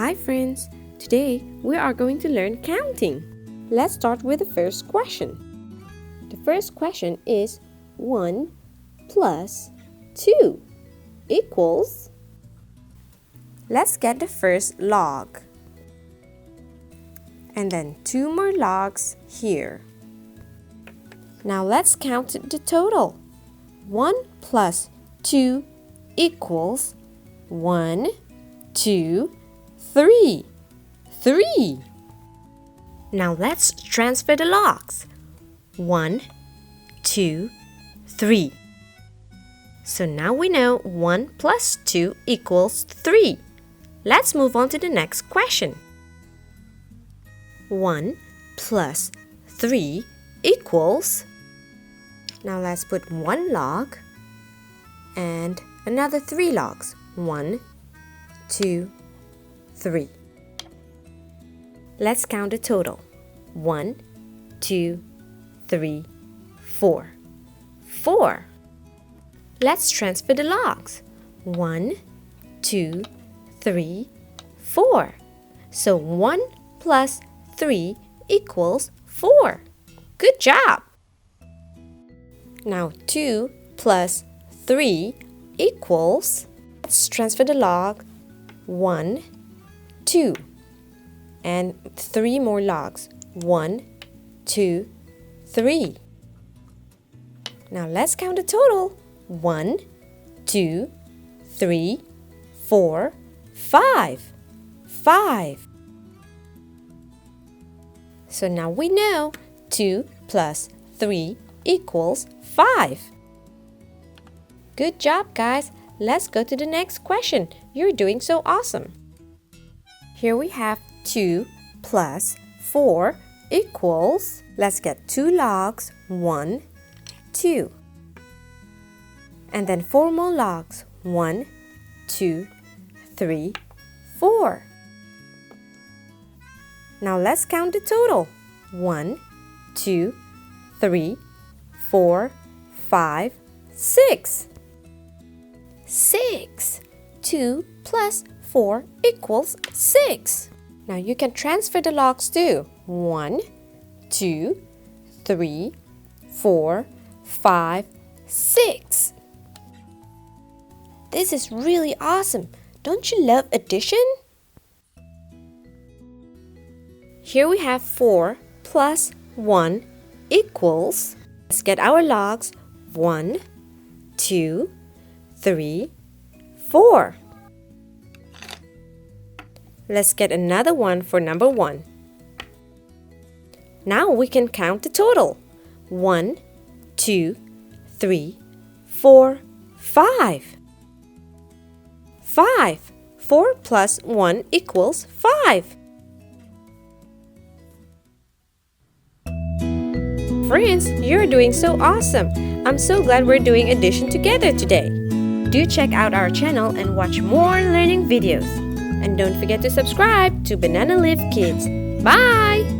Hi friends! Today we are going to learn counting. Let's start with the first question. The first question is 1 plus 2 equals. Let's get the first log. And then 2 more logs here. Now let's count the total. 1 plus 2 equals 1, 2, 3. 3. Now let's transfer the logs. 1, 2, 3. So now we know 1 plus 2 equals 3. Let's move on to the next question. 1 plus 3 equals. Now let's put 1 log and another 3 logs. 1, 2, 3. Let's count the total. 1, 2, 3, 4. 4. Let's transfer the logs. 1, 2, 3, 4. So 1 plus 3 equals 4. Good job! Now 2 plus 3 equals. Let's transfer the log. 1, 2. And 3 more logs. 1, 2, 3. Now let's count the total. 1, 2, 3, 4, 5. 5. So now we know 2 plus 3 equals 5. Good job, guys. Let's go to the next question. You're doing so awesome. Here we have 2 plus 4 equals. Let's get 2 logs. 1, 2. And then 4 more logs. 1, 2, 3, 4. Now let's count the total. 1, 2, 3, 4, 5, 6. 6. 2 plus 4 equals 6. Now you can transfer the logs too. 1, 2, 3, 4, 5, 6. This is really awesome. Don't you love addition? Here we have 4 plus 1 equals. Let's get our logs. 1, 2, 3, 4. Let's get another one for number 1. Now we can count the total. 1, 2, 3, 4, 5. 5. 4 plus 1 equals 5. Friends, you're doing so awesome. I'm so glad we're doing addition together today. Do check out our channel and watch more learning videos. And don't forget to subscribe to Banana Leaf Kids. Bye!